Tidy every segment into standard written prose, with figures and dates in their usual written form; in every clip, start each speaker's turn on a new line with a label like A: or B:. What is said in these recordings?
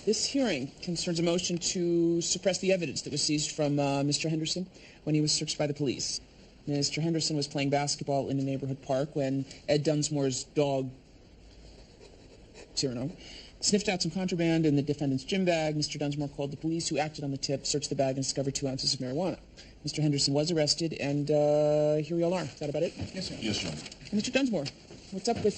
A: This hearing concerns a motion to suppress the evidence that was seized from Mr. Henderson when he was searched by the police. Mr. Henderson was playing basketball in a neighborhood park when Ed Dunsmore's dog, Cyrano, sniffed out some contraband in the defendant's gym bag. Mr. Dunsmore called the police, who acted on the tip, searched the bag, and discovered 2 ounces of marijuana. Mr. Henderson was arrested, and here we all are. Is that about it?
B: Yes, sir. Yes, sir.
A: And Mr. Dunsmore, what's up with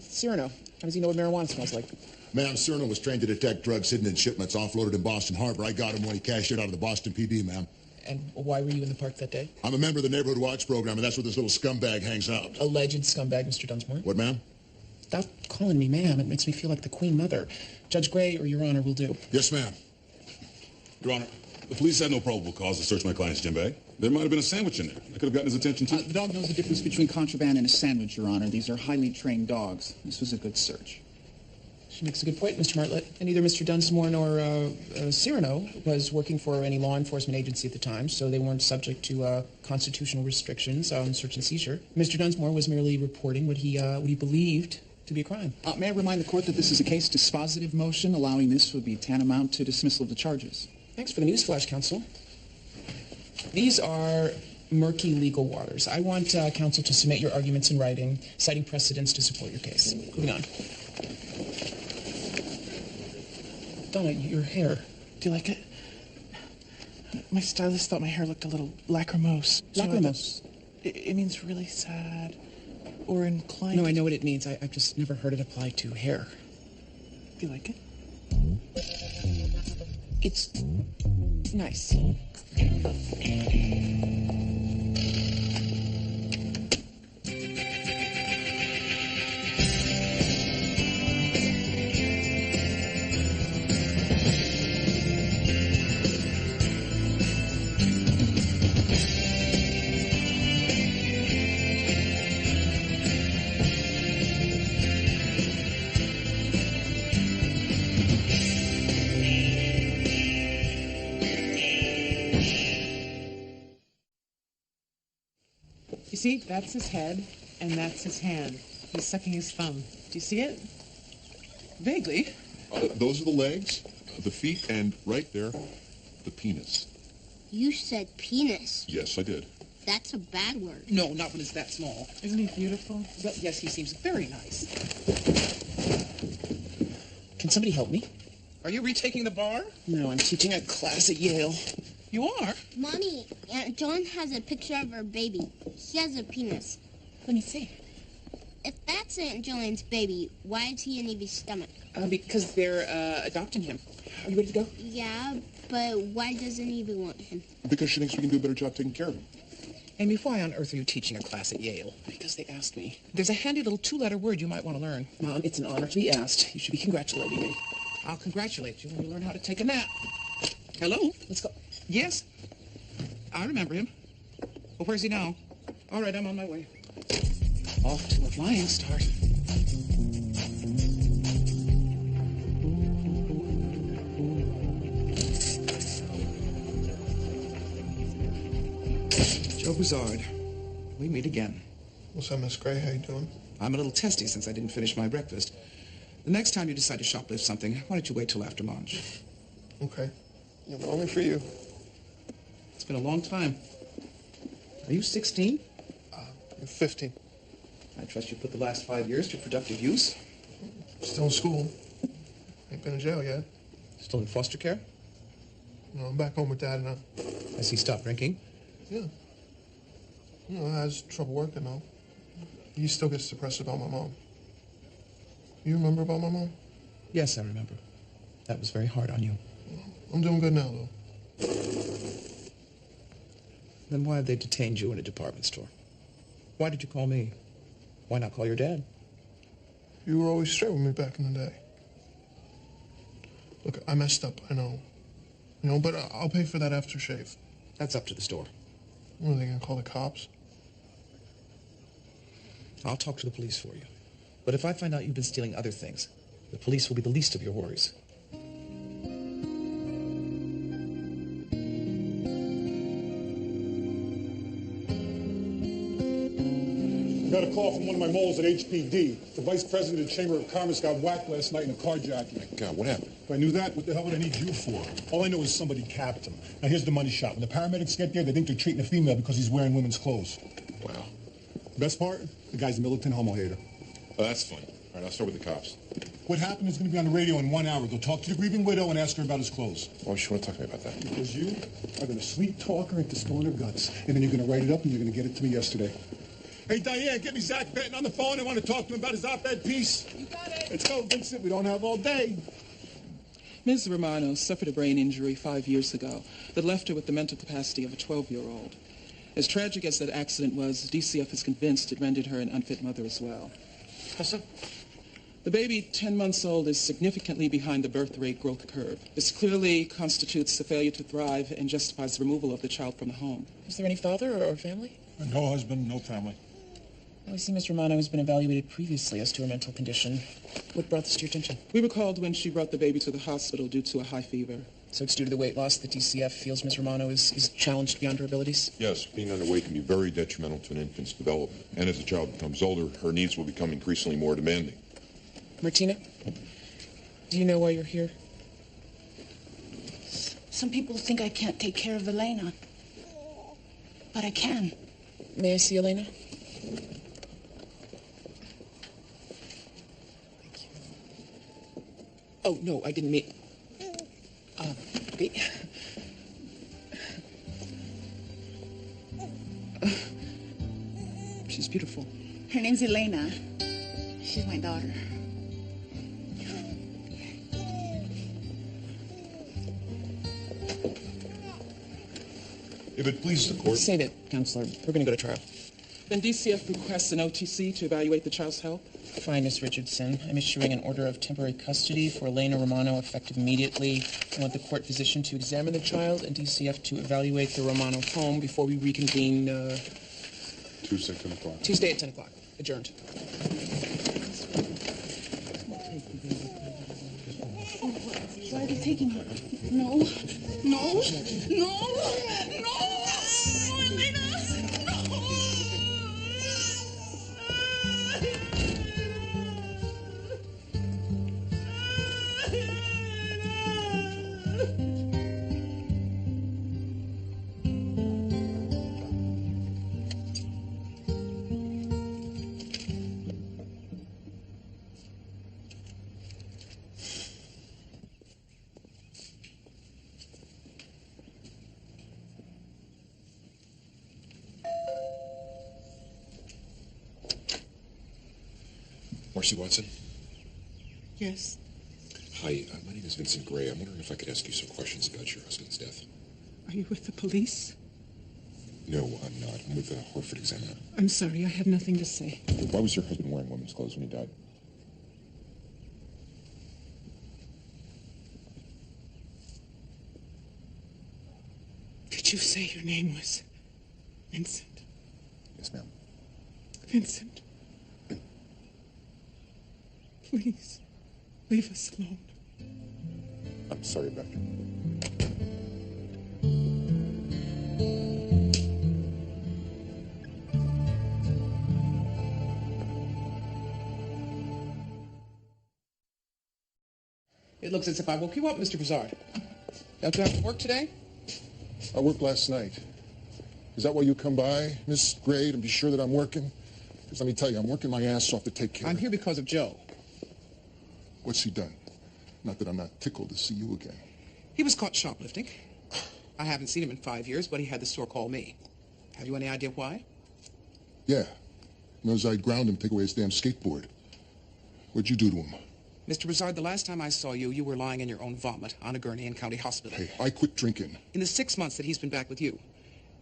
A: Cyrano? How does he know what marijuana smells like?
B: Ma'am, Cyrano was trained to detect drugs hidden in shipments offloaded in Boston Harbor. I got him when he cashed it out of the Boston PD, ma'am.
A: And why were you in the park that day?
B: I'm a member of the Neighborhood Watch program, and that's where this little scumbag hangs out.
A: Alleged scumbag, Mr. Dunsmore?
B: What, ma'am?
A: Stop calling me ma'am. It makes me feel like the Queen Mother. Judge Gray or Your Honor will do.
B: Yes, ma'am.
C: Your Honor, the police had no probable cause to search my client's gym bag. There might have been a sandwich in there. I could have gotten his attention, too.
D: The dog knows the difference between contraband and a sandwich, Your Honor. These are highly trained dogs. This was a good search.
A: She makes a good point, Mr. Martlett. And neither Mr. Dunsmore nor Cyrano was working for any law enforcement agency at the time, so they weren't subject to constitutional restrictions on search and seizure. Mr. Dunsmore was merely reporting what he believed to be a crime.
D: May I remind the court that this is a case dispositive motion. Allowing this would be tantamount to dismissal of the charges.
A: Thanks for the newsflash, counsel. These are murky legal waters. I want counsel to submit your arguments in writing, citing precedents to support your case. Moving on. Donna, your hair. Do you like it?
E: My stylist thought my hair looked a little lachrymose.
A: Lachrymose?
E: It means really sad or inclined.
A: No, I know what it means. I've just never heard it applied to hair.
E: Do you like it?
A: It's nice.
F: You see, that's his head, and that's his hand. He's sucking his thumb. Do you see it?
A: Vaguely.
G: Those are the legs, the feet, and right there, the penis.
H: You said penis.
G: Yes, I did.
H: That's a bad word.
A: No, not when it's that small.
F: Isn't he beautiful?
A: Well, yes, he seems very nice. Can somebody help me?
E: Are you retaking the bar?
A: No, I'm teaching a class at Yale.
E: You are?
H: Mommy, Aunt Joan has a picture of her baby. She has a penis.
A: Let me see.
H: If that's Aunt Joanne's baby, why is he in Evie's stomach?
A: Because they're adopting him. Are you ready to go?
H: Yeah, but why doesn't Evie want him?
G: Because she thinks we can do a better job taking care of him.
A: Amy, why on earth are you teaching a class at Yale? Because they asked me. There's a handy little 2-letter word you might want to learn. Mom, it's an honor to be asked. You should be congratulating me.
E: I'll congratulate you when you learn how to take a nap.
A: Hello? Let's go.
E: Yes? I remember him. Well, where's he now?
A: All right, I'm on my way. Off to a flying start.
D: Joe Boussard, we meet again.
I: What's up, Miss Gray? How you doing?
D: I'm a little testy since I didn't finish my breakfast. The next time you decide to shoplift something, why don't you wait till after lunch?
I: Okay. Yeah, but only for you.
D: It's been a long time. Are you 16?
I: I'm 15.
D: I trust you put the last 5 years to productive use.
I: Still in school. Ain't been in jail yet.
D: Still in foster care?
I: No, I'm back home with Dad now.
D: Has he stopped drinking?
I: Yeah. You know, has trouble working though. He still gets depressed about my mom. You remember about my mom?
D: Yes, I remember. That was very hard on you.
I: I'm doing good now though.
D: Then why have they detained you in a department store? Why did you call me? Why not call your dad?
I: You were always straight with me back in the day. Look, I messed up, I know. You know, but I'll pay for that aftershave.
D: That's up to the store.
I: What are they gonna call the cops?
D: I'll talk to the police for you. But if I find out you've been stealing other things, the police will be the least of your worries.
J: Got a call from one of my moles at HPD. The vice president of the Chamber of Commerce got whacked last night in a carjacking.
G: My God, what happened?
J: If I knew that, what the hell would I need you for? All I know is somebody capped him. Now, here's the money shot. When the paramedics get there, they think they're treating a female because he's wearing women's clothes.
G: Wow.
J: Best part? The guy's a militant homo hater.
G: Oh, that's funny. All right, I'll start with the cops.
J: What happened is going to be on the radio in 1 hour. Go talk to the grieving widow and ask her about his clothes.
G: Why would you want to talk to me about that?
J: Because you are going to sweet talk her into spilling her guts. And then you're going to write it up and you're going to get it to me yesterday. Hey, Diane, get me Zach Benton on the phone. I want to talk to him about his op-ed piece.
F: You got it.
J: Let's go, Vincent. We don't have all day.
E: Ms. Romano suffered a brain injury 5 years ago that left her with the mental capacity of a 12-year-old. As tragic as that accident was, DCF is convinced it rendered her an unfit mother as well.
A: Professor?
E: The baby, 10 months old, is significantly behind the birth rate growth curve. This clearly constitutes a failure to thrive and justifies the removal of the child from the home.
A: Is there any father or family?
J: No husband, no family.
A: Well, I see Ms. Romano has been evaluated previously as to her mental condition. What brought this to your attention?
E: We were called when she brought the baby to the hospital due to a high fever.
A: So it's due to the weight loss that DCF feels Ms. Romano is challenged beyond her abilities?
G: Yes, being underweight can be very detrimental to an infant's development. And as the child becomes older, her needs will become increasingly more demanding.
A: Martina, do you know why you're here?
K: Some people think I can't take care of Elena. But I can.
A: May I see Elena? Oh, no, I didn't mean... wait. She's beautiful.
K: Her name's Elena. She's my daughter.
G: If it pleases the court...
A: Save it, Counselor. We're going to go to trial.
E: Then DCF requests an OTC to evaluate the child's health.
A: Fine, Miss Richardson. I'm issuing an order of temporary custody for Elena Romano, effective immediately. I want the court physician to examine the child and DCF to evaluate the Romano home before we reconvene,
C: Tuesday, 10 o'clock.
A: Tuesday at 10 o'clock. Adjourned.
K: Why are they taking her? No. No. No. No. Elena.
G: Marcy Watson?
K: Yes.
G: Hi, my name is Vincent Gray. I'm wondering if I could ask you some questions about your husband's death.
E: Are you with the police?
G: No, I'm not. I'm with the Hartford Examiner.
E: I'm sorry, I have nothing to say.
G: Why was your husband wearing women's clothes when he died?
E: Did you say your name was Vincent?
G: Yes, ma'am.
E: Vincent. Please, leave us alone.
G: I'm sorry about you.
A: It looks as if I woke you up, Mr. Broussard. Don't you have to work today?
B: I worked last night. Is that why you come by, Miss Gray, to be sure that I'm working? Because let me tell you, I'm working my ass off to take care
A: I'm
B: of...
A: here because of Joe.
B: What's he done? Not that I'm not tickled to see you again.
A: He was caught shoplifting. I haven't seen him in 5 years, but he had the store call me. Have you any idea why?
B: Yeah. Knows I'd ground him, take away his damn skateboard. What'd you do to him?
A: Mr. Broussard, the last time I saw you, you were lying in your own vomit on a gurney in County Hospital.
B: Hey, I quit drinking.
A: In the 6 months that he's been back with you,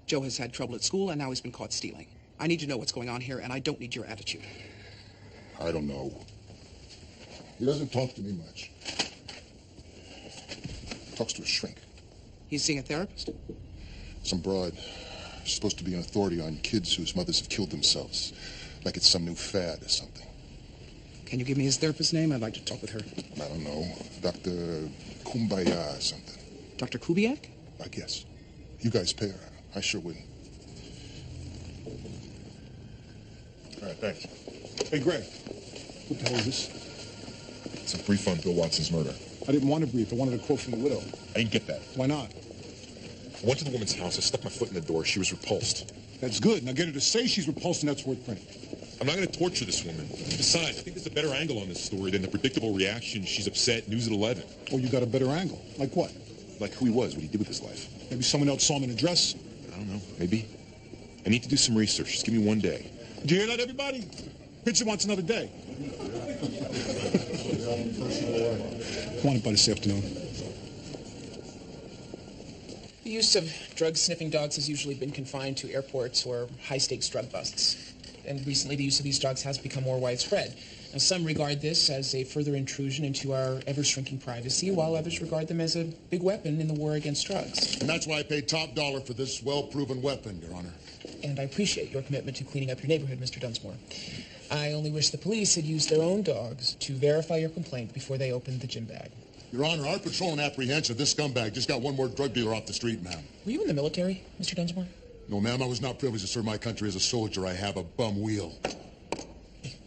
A: Joe has had trouble at school, and now he's been caught stealing. I need to know what's going on here, and I don't need your attitude.
B: I don't know. He doesn't talk to me much. Talks to a shrink.
A: He's seeing a therapist?
B: Some broad. She's supposed to be an authority on kids whose mothers have killed themselves. Like it's some new fad or something.
A: Can you give me his therapist's name? I'd like to talk with her.
B: I don't know. Dr. Kumbaya or something.
A: Dr. Kubiak?
B: I guess. You guys pay her. I sure wouldn't. All right, thanks.
J: Hey, Greg, what the hell is this?
G: It's a brief on Bill Watson's murder.
J: I didn't want a brief. I wanted a quote from the widow.
G: I didn't get that.
J: Why not?
G: I went to the woman's house. I stuck my foot in the door. She was repulsed.
J: That's good. Now get her to say she's repulsed, and that's worth printing.
G: I'm not going to torture this woman. Besides, I think there's a better angle on this story than the predictable reaction. She's upset, news at 11.
J: Oh, you got a better angle. Like what?
G: Like who he was, what he did with his life.
J: Maybe someone else saw him in a dress?
G: I don't know. Maybe. I need to do some research. Just give me one day.
J: Do you hear that, everybody? Pitcher wants another day. Want it by this afternoon.
A: The use of drug-sniffing dogs has usually been confined to airports or high-stakes drug busts. And recently, the use of these dogs has become more widespread. Now, some regard this as a further intrusion into our ever-shrinking privacy, while others regard them as a big weapon in the war against drugs.
B: And that's why I paid top dollar for this well-proven weapon, Your Honor.
A: And I appreciate your commitment to cleaning up your neighborhood, Mr. Dunsmore. I only wish the police had used their own dogs to verify your complaint before they opened the gym bag.
B: Your Honor, our patrol and apprehension of this scumbag just got one more drug dealer off the street, ma'am.
A: Were you in the military, Mr. Dunsmore?
B: No, ma'am, I was not privileged to serve my country as a soldier. I have a bum wheel.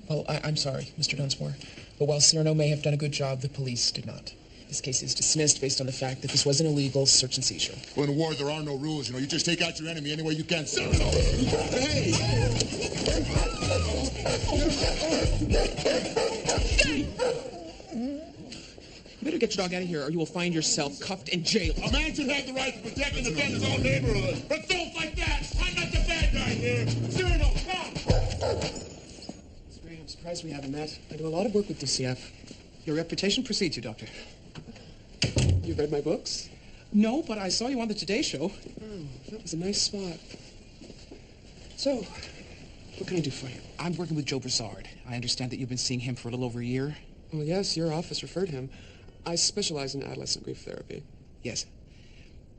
A: Well, I'm sorry, Mr. Dunsmore. But while Cyrano may have done a good job, the police did not. This case is dismissed based on the fact that this was an illegal search and seizure.
B: Well, in a war, there are no rules. You know, you just take out your enemy any way you can. Cyrano! Hey!
A: You better get your dog out of here, or you will find yourself cuffed and jailed.
B: A man should have the right to protect and defend his own neighborhood. But don't like that! I'm not the bad guy here! Cyrano, come!
A: It's great. I'm surprised we haven't met. I do a lot of work with DCF.
D: Your reputation precedes you, Doctor.
A: You read my books? No, but I saw you on the Today Show. Oh, that was a nice spot. So, what can I do for you?
D: I'm working with Joe Broussard. I understand that you've been seeing him for a little over a year.
L: Well, yes, your office referred him. I specialize in adolescent grief therapy.
D: Yes.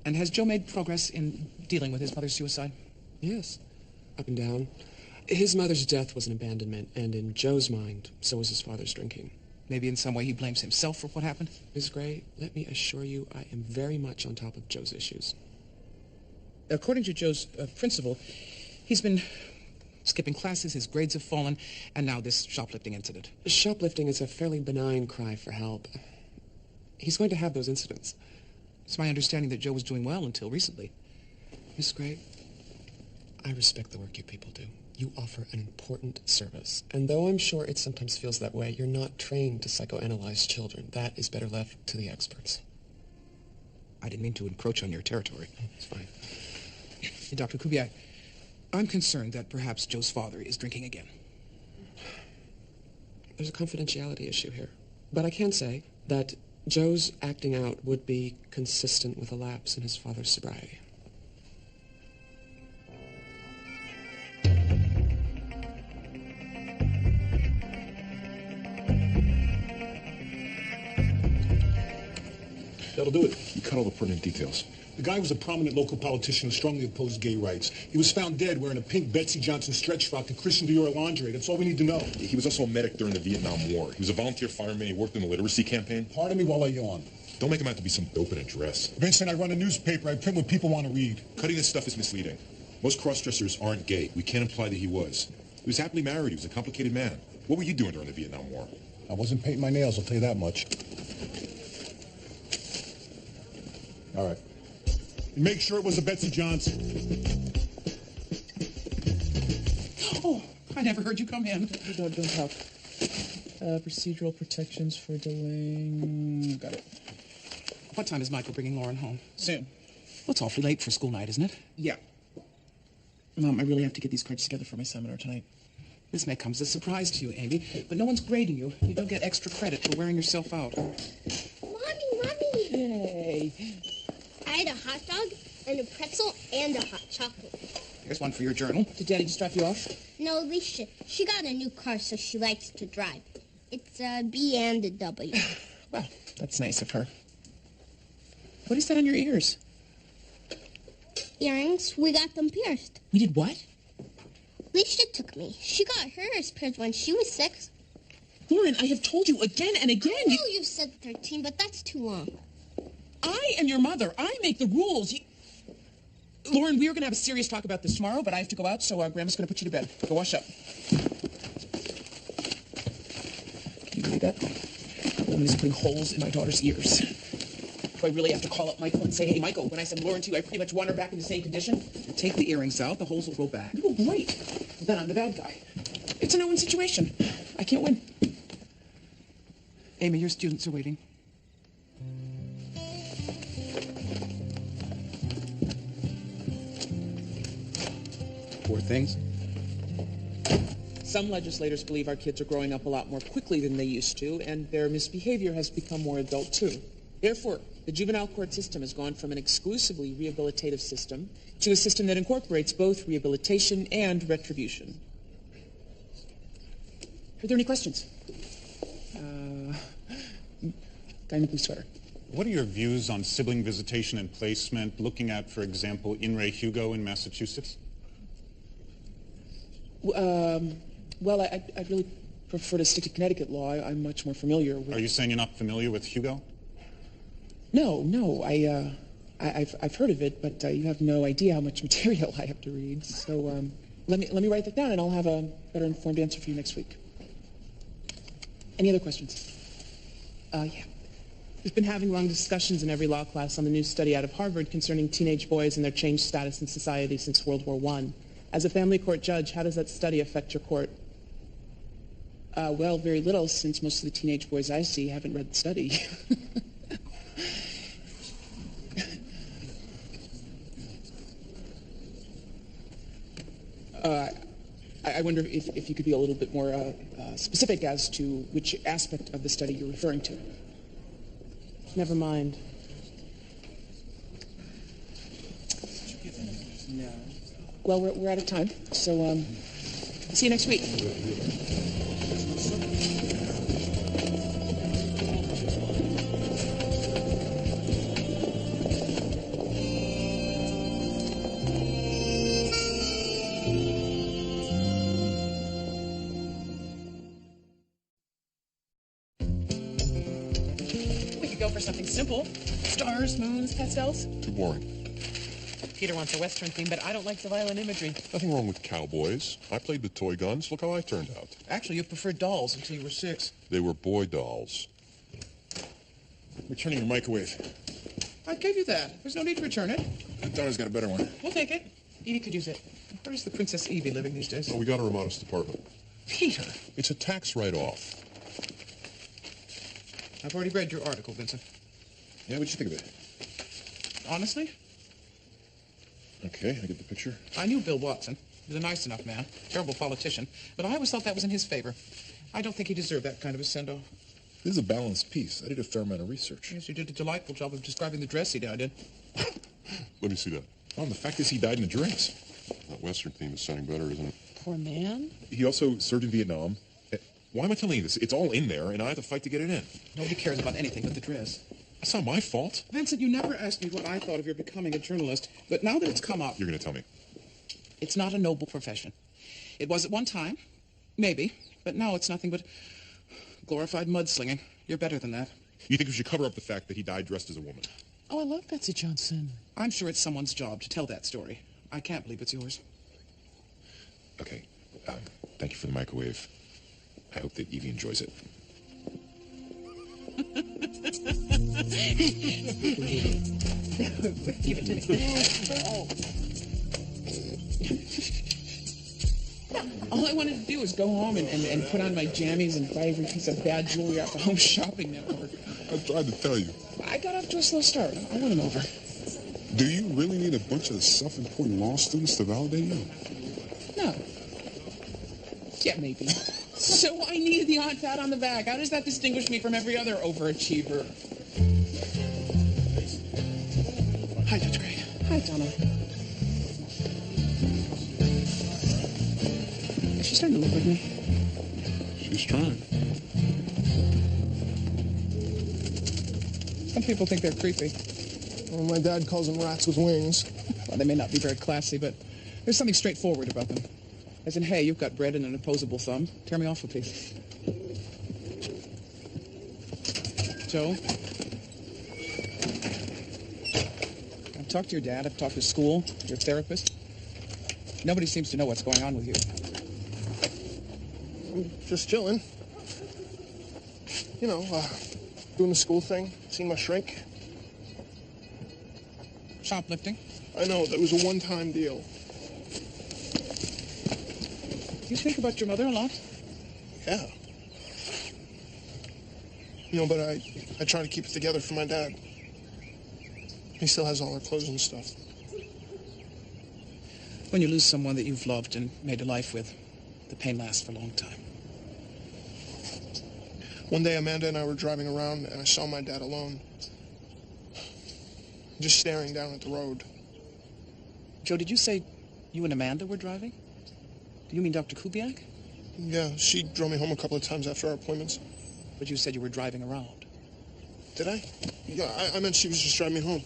D: And has Joe made progress in dealing with his mother's suicide?
L: Yes. Up and down. His mother's death was an abandonment, and in Joe's mind, so was his father's drinking.
D: Maybe in some way he blames himself for what happened?
L: Ms. Gray, let me assure you I am very much on top of Joe's issues.
D: According to Joe's principal, he's been skipping classes, his grades have fallen, and now this shoplifting incident.
L: Shoplifting is a fairly benign cry for help. He's going to have those incidents.
D: It's my understanding that Joe was doing well until recently.
L: Miss Gray, I respect the work you people do. You offer an important service. And though I'm sure it sometimes feels that way, you're not trained to psychoanalyze children. That is better left to the experts.
D: I didn't mean to encroach on your territory.
L: It's fine.
D: Hey, Dr. Kubiak, I'm concerned that perhaps Joe's father is drinking again.
L: There's a confidentiality issue here. But I can say that Joe's acting out would be consistent with a lapse in his father's sobriety.
J: That'll do it.
G: You cut all the pertinent details.
J: The guy was a prominent local politician who strongly opposed gay rights. He was found dead wearing a pink Betsy Johnson stretch frock and Christian Dior lingerie. That's all we need to know.
G: He was also a medic during the Vietnam War. He was a volunteer fireman. He worked in the literacy campaign.
J: Pardon me while I yawn.
G: Don't make him out to be some dope in a dress.
J: Vincent, I run a newspaper. I print what people want to read.
G: Cutting this stuff is misleading. Most cross-dressers aren't gay. We can't imply that he was. He was happily married. He was a complicated man. What were you doing during the Vietnam War?
J: I wasn't painting my nails, I'll tell you that much. All right. And make sure it was a Betsy Johnson.
D: Oh, I never heard you come in.
A: Don't talk. Procedural protections for delaying... Got it.
D: What time is Michael bringing Lauren home?
A: Soon.
D: Well, it's awfully late for school night, isn't it?
A: Yeah. Mom, I really have to get these cards together for my seminar tonight.
D: This may come as a surprise to you, Amy, but no one's grading you. You don't get extra credit for wearing yourself out.
H: Mommy!
A: Yay!
H: I had a hot dog and a pretzel and a hot chocolate.
D: Here's one for your journal.
A: Did Daddy just drop you off?
H: No, Alicia. She got a new car, so she likes to drive. It's a B and a W.
A: Well, that's nice of her. What is that on your ears?
H: Earrings. We got them pierced.
A: We did what?
H: Alicia took me. She got hers pierced when she was 6.
A: Lauren, I have told you again and again.
H: I know you said 13, but that's too long.
A: I am your mother. I make the rules. Lauren, we are going to have a serious talk about this tomorrow, but I have to go out, so Grandma's going to put you to bed. Go wash up. do that? The woman is putting holes in my daughter's ears. Do I really have to call up Michael and say, hey, Michael, when I said Lauren to you, I pretty much want her back in the same condition?
D: Take the earrings out, the holes will grow back.
A: Oh, great. Then I'm the bad guy. It's a no-win situation. I can't win.
D: Amy, your students are waiting. Poor things.
A: Some legislators believe our kids are growing up a lot more quickly than they used to, and their misbehavior has become more adult, too. Therefore, the juvenile court system has gone from an exclusively rehabilitative system to a system that incorporates both rehabilitation and retribution. Are there any questions? Guy in the blue sweater.
M: What are your views on sibling visitation and placement, looking at, for example, In re Hugo in Massachusetts?
A: Well, I really prefer to stick to Connecticut law. I'm much more familiar with...
M: Are you saying you're not familiar with Hugo?
A: No. I've heard of it, but you have no idea how much material I have to read. So let me write that down, and I'll have a better informed answer for you next week. Any other questions? Yeah. We've been having long discussions in every law class on the new study out of Harvard concerning teenage boys and their changed status in society since World War I. As a family court judge, how does that study affect your court? Well, very little, since most of the teenage boys I see haven't read the study. I wonder if you could be a little bit more specific as to which aspect of the study you're referring to. Never mind. No. Well, we're out of time, so see you next week. We could go for something simple. Stars, moons, pastels.
B: Too boring.
A: Peter wants a Western theme, but I don't like the violent imagery.
B: Nothing wrong with cowboys. I played with toy guns. Look how I turned out.
D: Actually, you preferred dolls until you were 6.
B: They were boy dolls.
G: Returning your microwave.
D: I gave you that. There's no need to return it.
G: Donna's got a better one.
D: We'll take it. Edie could use it. Where is the Princess Evie living these days?
B: Oh, we got her a modest apartment.
D: Peter!
B: It's a tax write-off.
D: I've already read your article, Vincent.
G: Yeah, what'd you think of it?
D: Honestly?
G: Okay, I get the picture.
D: I knew Bill Watson. He was a nice enough man, terrible politician, but I always thought that was in his favor. I don't think he deserved that kind of a send-off.
G: This is a balanced piece. I did a fair amount of research.
D: Yes, you did a delightful job of describing the dress he died in.
B: Let me see that.
G: Well, the fact is he died in a dress.
B: That Western theme is sounding better, isn't it?
F: Poor man.
G: He also served in Vietnam. Why am I telling you this? It's all in there, and I have to fight to get it in.
D: Nobody cares about anything but the dress.
G: That's not my fault.
D: Vincent, you never asked me what I thought of your becoming a journalist, but now that it's come up...
G: You're going to tell me.
D: It's not a noble profession. It was at one time, maybe, but now it's nothing but glorified mudslinging. You're better than that.
G: You think we should cover up the fact that he died dressed as a woman?
F: Oh, I love Betsy Johnson.
D: I'm sure it's someone's job to tell that story. I can't believe it's yours.
G: Okay. Thank you for the microwave. I hope that Evie enjoys it.
A: Give it to me. All I wanted to do was go home and put on my jammies and buy every piece of bad jewelry off the Home Shopping Network.
B: I tried to tell you.
A: I got off to a slow start. I won him over.
B: Do you really need a bunch of self-important law students to validate you?
A: No. Yeah, maybe. So I needed the odd pat on the back. How does that distinguish me from every other overachiever?
D: Hi, Judge Gray.
A: Hi, Donna. She's starting to look like me.
B: She's trying.
D: Some people think they're creepy.
I: Well, my dad calls them rats with wings.
D: Well, they may not be very classy, but there's something straightforward about them. As in, hey, you've got bread and an opposable thumb. Tear me off a piece. Joe? I've talked to your dad. I've talked to school, your therapist. Nobody seems to know what's going on with you.
I: I'm just chilling. You know, doing the school thing, seeing my shrink.
D: Shoplifting?
I: I know, that was a one-time deal.
D: You think about your mother a lot?
I: Yeah. You know, but I try to keep it together for my dad. He still has all our clothes and stuff.
D: When you lose someone that you've loved and made a life with, the pain lasts for a long time.
I: One day, Amanda and I were driving around, and I saw my dad alone, just staring down at the road.
D: Joe, did you say you and Amanda were driving? Do you mean Dr. Kubiak?
I: Yeah, she drove me home a couple of times after our appointments.
D: But you said you were driving around.
I: Did I? Yeah, I meant she was just driving me home.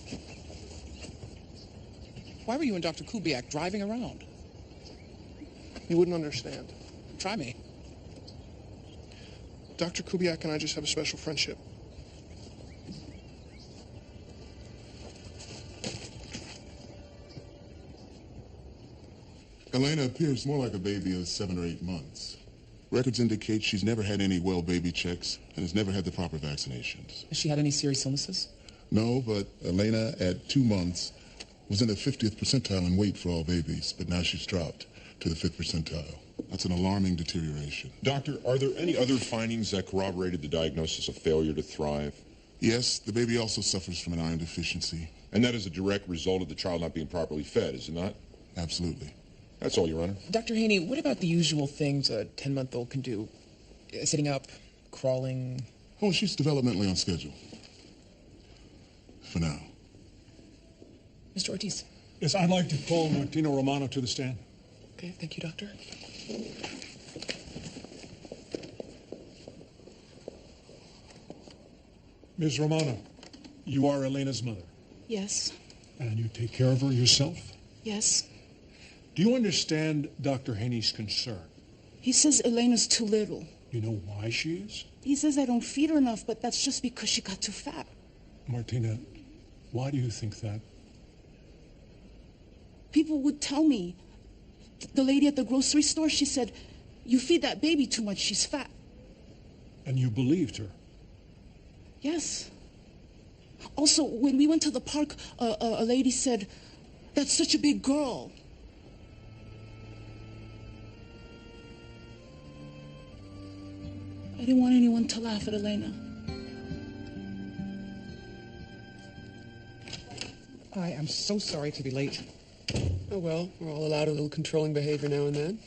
D: Why were you and Dr. Kubiak driving around?
I: You wouldn't understand.
D: Try me.
I: Dr. Kubiak and I just have a special friendship.
B: Elena appears more like a baby of 7 or 8 months. Records indicate she's never had any well baby checks and has never had the proper vaccinations.
A: Has she had any serious illnesses?
B: No, but Elena at 2 months was in the 50th percentile in weight for all babies, but now she's dropped to the 5th percentile. That's an alarming deterioration.
G: Doctor, are there any other findings that corroborated the diagnosis of failure to thrive?
B: Yes, the baby also suffers from an iron deficiency.
G: And that is a direct result of the child not being properly fed, is it not?
B: Absolutely.
G: That's all, Your Honor.
A: Dr. Haney, what about the usual things a 10-month-old can do? Sitting up, crawling?
B: Oh, she's developmentally on schedule. For now.
A: Mr. Ortiz.
J: Yes, I'd like to call Martino Romano to the stand.
A: Okay, thank you, Doctor.
J: Ms. Romano, you are Elena's mother,
K: Yes.
J: and you take care of her yourself?
K: Yes.
J: Do you understand Dr. Haney's concern?
K: He says Elena's too little.
J: You know why she is?
K: He says I don't feed her enough, but that's just because she got too fat.
J: Martina, why do you think that?
K: People would tell me. The lady at the grocery store, she said, you feed that baby too much, she's fat.
J: And you believed her?
K: Yes. Also, when we went to the park, a lady said, that's such a big girl. I didn't want anyone to laugh at Elena.
D: I am so sorry to be late.
L: Oh, well, we're all allowed a little controlling behavior now and then.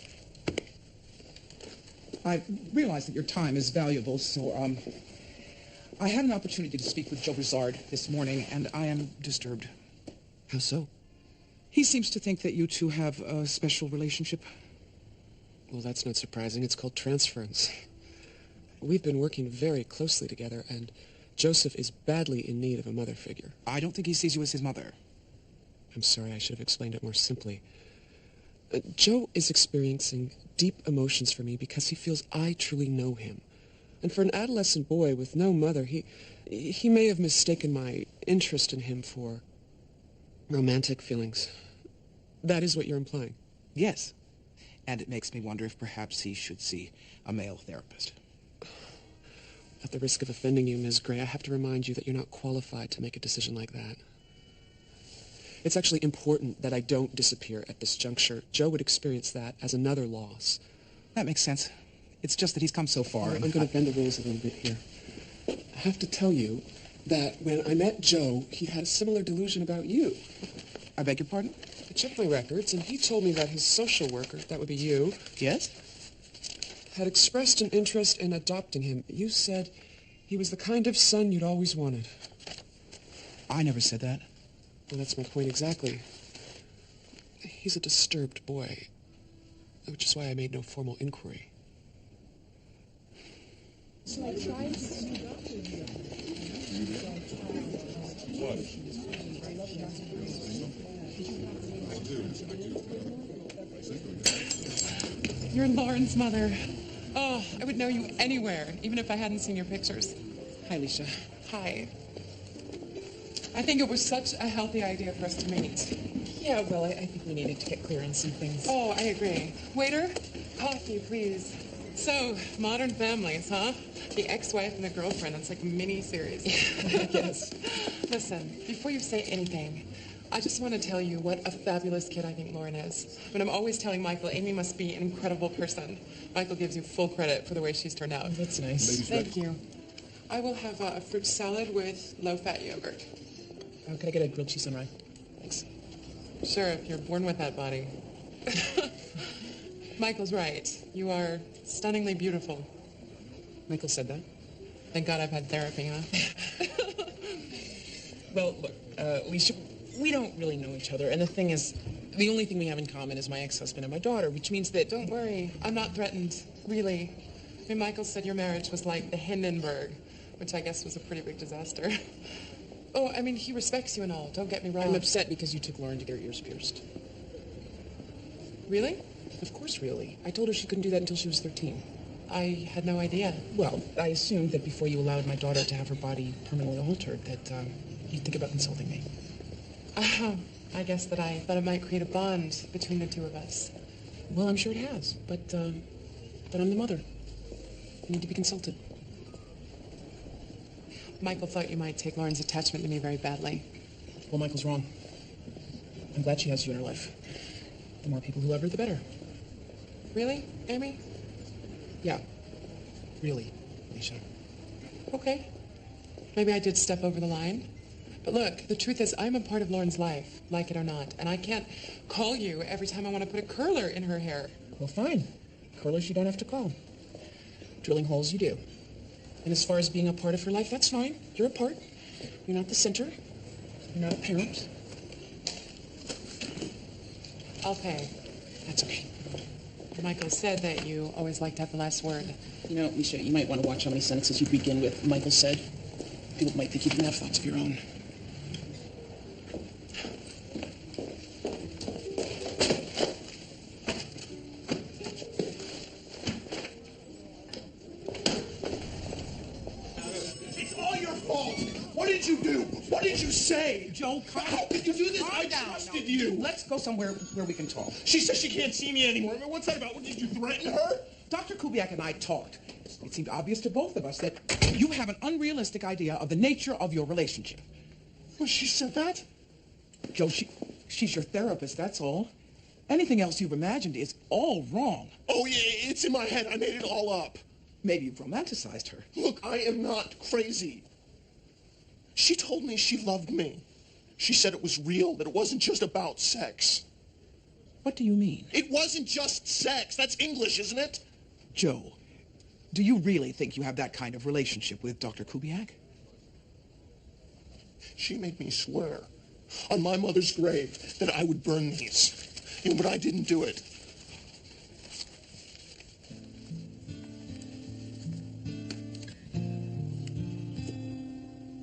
D: I realize that your time is valuable, so, I had an opportunity to speak with Joe Brizard this morning, and I am disturbed.
L: How so?
D: He seems to think that you two have a special relationship.
L: Well, that's not surprising. It's called transference. We've been working very closely together, and Joseph is badly in need of a mother figure.
D: I don't think he sees you as his mother.
L: I'm sorry, I should have explained it more simply. Joe is experiencing deep emotions for me because he feels I truly know him. And for an adolescent boy with no mother, he may have mistaken my interest in him for romantic feelings. That is what you're implying.
D: Yes. And it makes me wonder if perhaps he should see a male therapist.
L: At the risk of offending you, Ms. Gray, I have to remind you that you're not qualified to make a decision like that. It's actually important that I don't disappear at this juncture. Joe would experience that as another loss.
D: That makes sense. It's just that he's come so far.
L: I'm going to bend the rules a little bit here. I have to tell you that when I met Joe, he had a similar delusion about you.
D: I beg your pardon?
L: I checked my records, and he told me that his social worker, that would be you,
D: yes,
L: had expressed an interest in adopting him. You said he was the kind of son you'd always wanted.
D: I never said that.
L: Well, that's my point exactly. He's a disturbed boy, which is why I made no formal inquiry.
F: You're Lauren's mother. Oh, I would know you anywhere, even if I hadn't seen your pictures.
D: Hi, Alicia.
F: Hi. I think it was such a healthy idea for us to meet.
A: Yeah, well, I think we needed to get clear on some things.
F: Oh, I agree. Waiter, coffee, please. So, modern families, huh?
D: The ex-wife and the girlfriend. It's like a mini-series.
A: Yes.
D: Listen, before you say anything, I just want to tell you what a fabulous kid I think Lauren is. But I'm always telling Michael, Amy must be an incredible person. Michael gives you full credit for the way she's turned out.
A: That's nice.
D: Thank you. I will have a fruit salad with low-fat yogurt.
A: Can I get a grilled cheese on rye? Thanks.
D: Sure, if you're born with that body. Michael's right. You are stunningly beautiful.
A: Michael said that.
D: Thank God I've had therapy, huh?
A: Well, look, Alicia, we don't really know each other, and the thing is, the only thing we have in common is my ex-husband and my daughter, which means that...
D: Don't worry, I'm not threatened, really. I mean, Michael said your marriage was like the Hindenburg, which I guess was a pretty big disaster. Oh, I mean, he respects you and all, don't get me wrong.
A: I'm upset because you took Lauren to get her ears pierced.
D: Really?
A: Of course, really. I told her she couldn't do that until she was 13.
D: I had no idea.
A: Well, I assumed that before you allowed my daughter to have her body permanently altered, that you'd think about insulting me.
D: I guess that I thought it might create a bond between the two of us.
A: Well, I'm sure it has, but I'm the mother. I need to be consulted.
D: Michael thought you might take Lauren's attachment to me very badly.
A: Well, Michael's wrong. I'm glad she has you in her life. The more people who love her, the better.
D: Really, Amy?
A: Yeah. Really, Alicia.
D: Okay. Maybe I did step over the line. But look, the truth is I'm a part of Lauren's life, like it or not. And I can't call you every time I want to put a curler in her hair.
A: Well, fine. Curlers you don't have to call. Drilling holes you do. And as far as being a part of her life, that's fine. You're a part. You're not the center. You're not a parent.
D: I'll pay.
A: That's okay.
D: Michael said that you always like to have the last word.
A: You know, Alicia, you might want to watch how many sentences you begin with Michael said. People might think you didn't have thoughts of your own.
I: It's all your fault. What did you do? What did you say?
A: Joe,
I: how could you do this? I trusted you.
A: Let's go somewhere where we can talk.
I: She says she can't see me anymore. I mean, what's that about? What, did you threaten her?
A: Dr. Kubiak and I talked. It seemed obvious to both of us that you have an unrealistic idea of the nature of your relationship.
I: Well, she said that?
A: Joe, she's your therapist, that's all. Anything else you've imagined is all wrong.
I: Oh, yeah, it's in my head. I made it all up.
A: Maybe you've romanticized her.
I: Look, I am not crazy. She told me she loved me. She said it was real, that it wasn't just about sex.
A: What do you mean?
I: It wasn't just sex. That's English, isn't it?
A: Joe, do you really think you have that kind of relationship with Dr. Kubiak?
I: She made me swear on my mother's grave that I would burn these. But I didn't do it.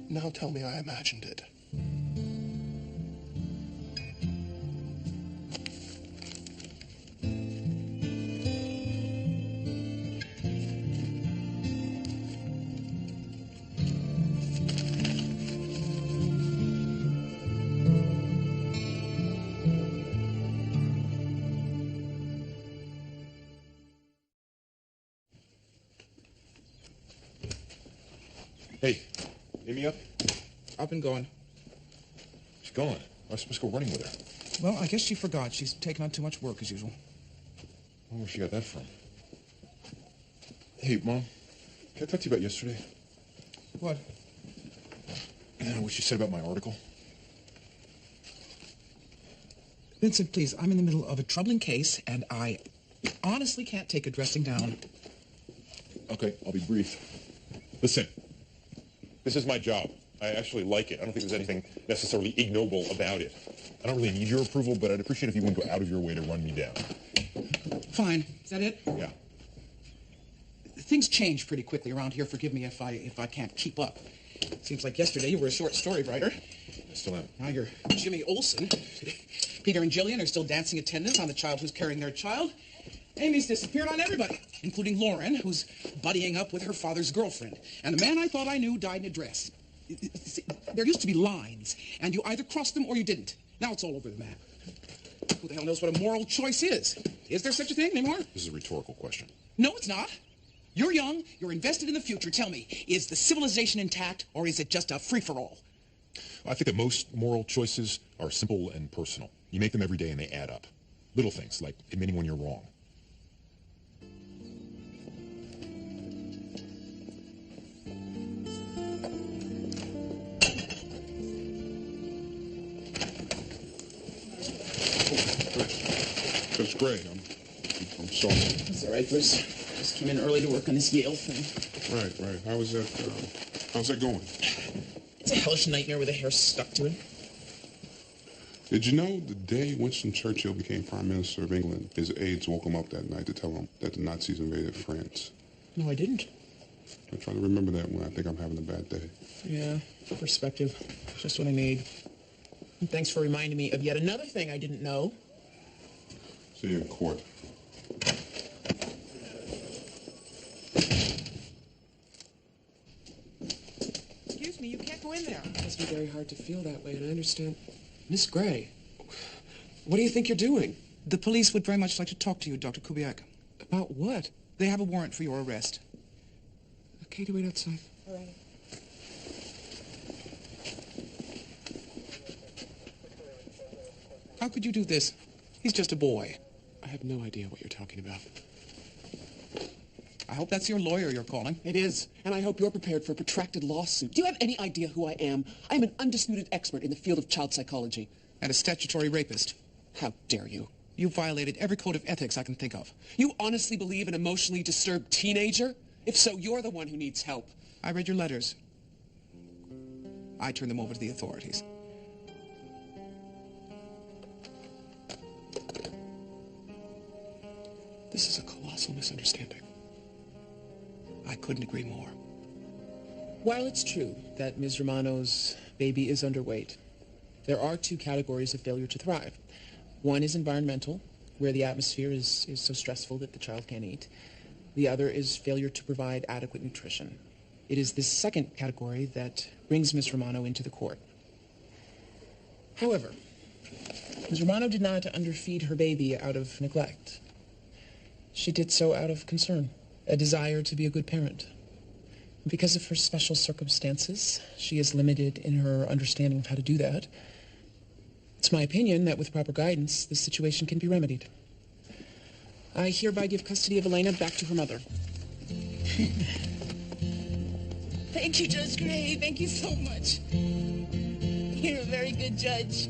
I: Now tell me I imagined it.
G: Hey, Amy up?
D: Up and going.
G: She's gone. I was supposed to go running with her.
D: Well, I guess she forgot. She's taken on too much work as usual.
G: I wonder where she got that from. Hey, Mom, can I talk to you about yesterday?
D: What?
G: What she said about my article?
D: Vincent, please, I'm in the middle of a troubling case, and I honestly can't take a dressing down.
G: Okay, I'll be brief. Listen, this is my job. I actually like it. I don't think there's anything necessarily ignoble about it. I don't really need your approval, but I'd appreciate if you wouldn't go out of your way to run me down.
D: Fine. Is that it?
G: Yeah.
D: Things change pretty quickly around here. Forgive me if I can't keep up. Seems like yesterday you were a short story writer.
G: I still am.
D: Now you're Jimmy Olsen. Peter and Jillian are still dancing attendance on the child who's carrying their child. Amy's disappeared on everybody, including Lauren, who's buddying up with her father's girlfriend. And the man I thought I knew died in a dress. There used to be lines, and you either crossed them or you didn't. Now it's all over the map. Who the hell knows what a moral choice is? Is there such a thing anymore?
G: This is a rhetorical question.
D: No, it's not. You're young, you're invested in the future. Tell me, is the civilization intact, or is it just a free-for-all?
G: I think that most moral choices are simple and personal. You make them every day and they add up. Little things like admitting when you're wrong.
N: Judge Gray, I'm sorry.
A: That's all right, Bruce. Just came in early to work on this Yale thing.
N: Right. How's that going?
A: It's a hellish nightmare with a hair stuck to it.
N: Did you know the day Winston Churchill became Prime Minister of England, his aides woke him up that night to tell him that the Nazis invaded France?
A: No, I didn't.
N: I try to remember that when I think I'm having a bad day.
A: Yeah, perspective. Just what I need. And thanks for reminding me of yet another thing I didn't know.
N: See you in court.
A: Excuse me, you can't go in there.
L: It must be very hard to feel that way, and I understand. Miss Gray, what do you think you're doing?
D: The police would very much like to talk to you, Dr. Kubiak.
L: About what?
D: They have a warrant for your arrest.
L: Okay, to wait outside.
A: All right.
D: How could you do this? He's just a boy.
L: I have no idea what you're talking about.
D: I hope that's your lawyer you're calling.
L: It is, and I hope you're prepared for a protracted lawsuit. Do you have any idea who I am? I am an undisputed expert in the field of child psychology.
D: And a statutory rapist.
L: How dare you?
D: You violated every code of ethics I can think of.
L: You honestly believe an emotionally disturbed teenager? If so, you're the one who needs help.
D: I read your letters. I turned them over to the authorities.
L: This is a colossal misunderstanding.
D: I couldn't agree more.
A: While it's true that Ms. Romano's baby is underweight, there are two categories of failure to thrive. One is environmental, where the atmosphere is so stressful that the child can't eat. The other is failure to provide adequate nutrition. It is this second category that brings Ms. Romano into the court. However, Ms. Romano did not underfeed her baby out of neglect. She did so out of concern, a desire to be a good parent. Because of her special circumstances, she is limited in her understanding of how to do that. It's my opinion that with proper guidance, this situation can be remedied. I hereby give custody of Elena back to her mother.
K: Thank you, Judge Gray. Thank you so much. You're a very good judge.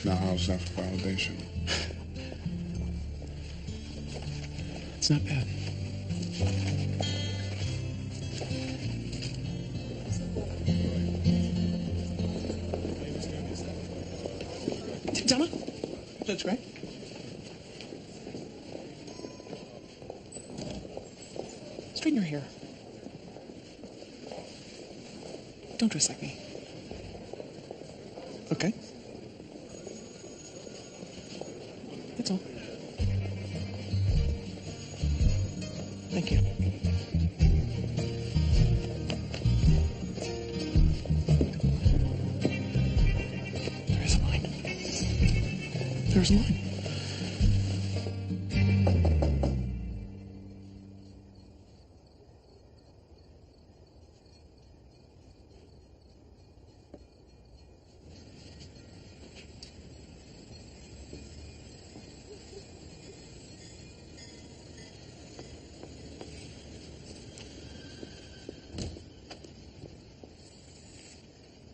N: Now how's that for validation?
A: It's not bad. Donna? Judge Gray? Straighten your hair. Don't dress like me. Okay? That's all. Thank you. There's a line. There's a line.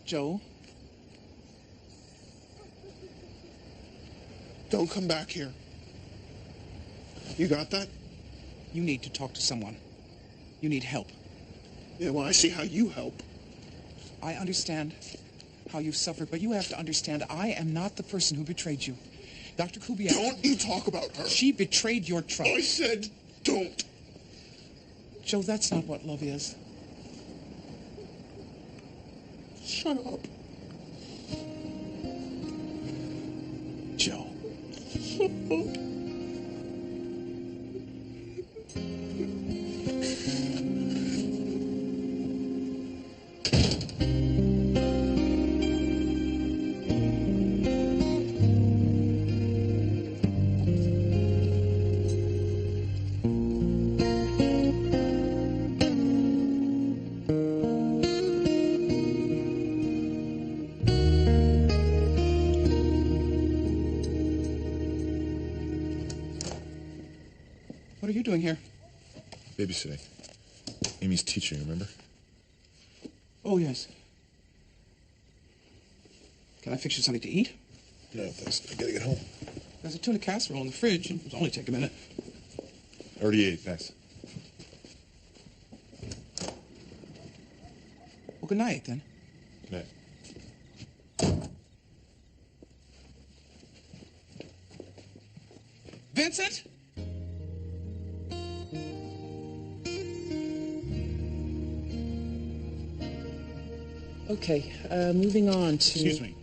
D: Joe?
I: Don't come back here. You got that?
D: You need to talk to someone. You need help.
I: Yeah, well, I see how you help.
D: I understand how you've suffered, but you have to understand I am not the person who betrayed you. Dr. Kubiak...
I: Don't you talk about her.
D: She betrayed your trust.
I: I said don't.
D: Joe, that's not what love is.
I: Shut up.
D: Joe.
G: Babysitting. Amy's teaching, remember?
D: Oh, yes. Can I fix you something to eat?
G: No, thanks. I gotta get home.
D: There's a tuna casserole in the fridge. It'll only take a minute.
G: Already ate, thanks.
D: Well, good night, then.
G: Good night.
D: Vincent?
A: Okay, moving on to...
M: Excuse me.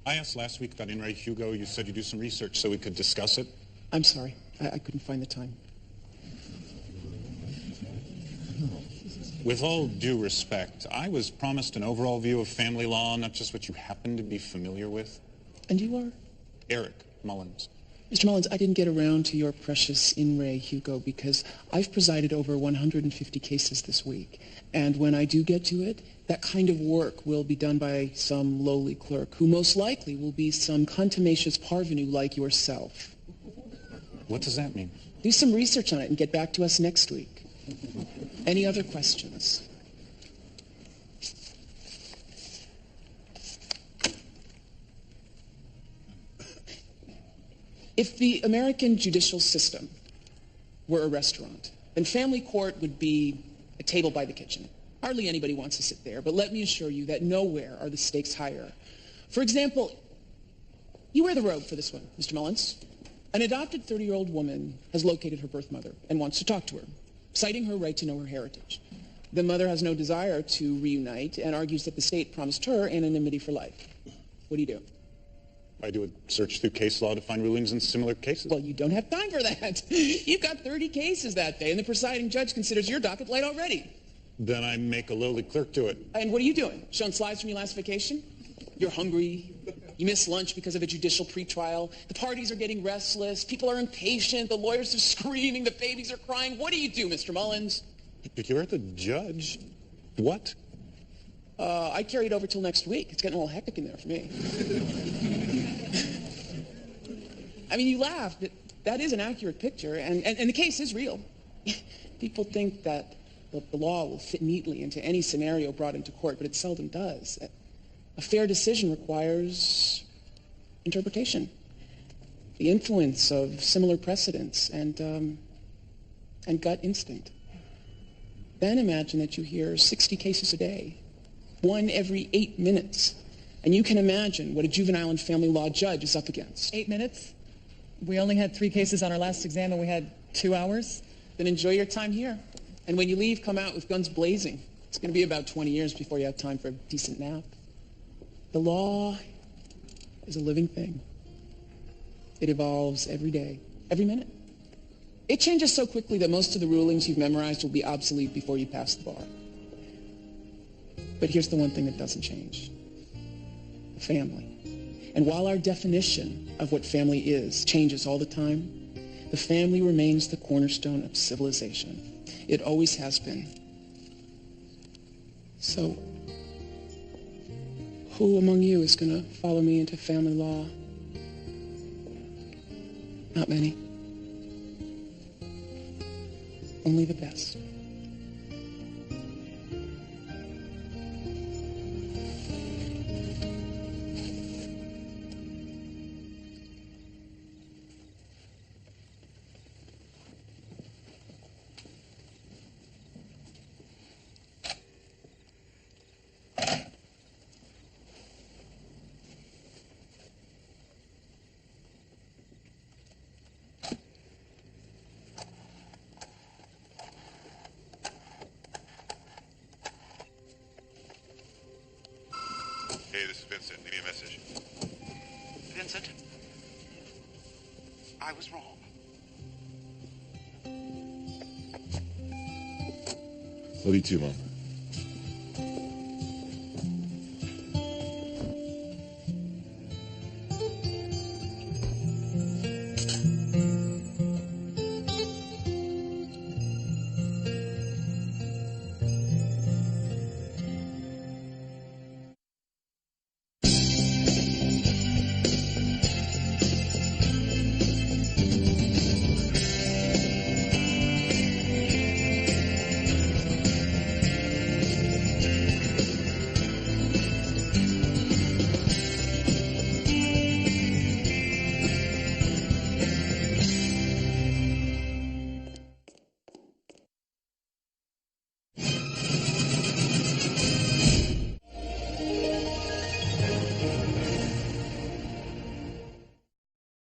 M: I asked last week about In re Hugo. You said you'd do some research so we could discuss it.
A: I'm sorry. I couldn't find the time.
M: With all due respect, I was promised an overall view of family law, not just what you happen to be familiar with.
A: And you are?
M: Eric Mullins.
A: Mr. Mullins, I didn't get around to your precious In re Hugo because I've presided over 150 cases this week. And when I do get to it, that kind of work will be done by some lowly clerk who most likely will be some contumacious parvenu like yourself.
M: What does that mean?
A: Do some research on it and get back to us next week. Any other questions? If the American judicial system were a restaurant, then family court would be a table by the kitchen. Hardly anybody wants to sit there, but let me assure you that nowhere are the stakes higher. For example, you wear the robe for this one, Mr. Mullins. An adopted 30-year-old woman has located her birth mother and wants to talk to her, citing her right to know her heritage. The mother has no desire to reunite and argues that the state promised her anonymity for life. What do you do?
M: I do a search through case law to find rulings in similar cases.
A: Well, you don't have time for that. You've got 30 cases that day, and the presiding judge considers your docket light already.
M: Then I make a lowly clerk do it.
A: And what are you doing? Showing slides from your last vacation? You're hungry. You miss lunch because of a judicial pretrial. The parties are getting restless. People are impatient. The lawyers are screaming. The babies are crying. What do you do, Mr. Mullins?
M: But you're the judge. What?
A: I carry it over till next week. It's getting a little hectic in there for me. I mean, you laugh, but that is an accurate picture, and the case is real. People think that the law will fit neatly into any scenario brought into court, but it seldom does. A fair decision requires interpretation, the influence of similar precedents, and gut instinct. Then imagine that you hear 60 cases a day, one every 8 minutes, and you can imagine what a juvenile and family law judge is up against.
F: 8 minutes? We only had 3 cases on our last exam, and we had 2 hours.
A: Then enjoy your time here. And when you leave, come out with guns blazing. It's going to be about 20 years before you have time for a decent nap. The law is a living thing. It evolves every day, every minute. It changes so quickly that most of the rulings you've memorized will be obsolete before you pass the bar. But here's the one thing that doesn't change. Family. And while our definition of what family is changes all the time, the family remains the cornerstone of civilization. It always has been. So, who among you is going to follow me into family law? Not many. Only the best.
G: Hey, this is Vincent. Leave me a message.
D: Vincent, I was wrong.
G: Love you too, Mom.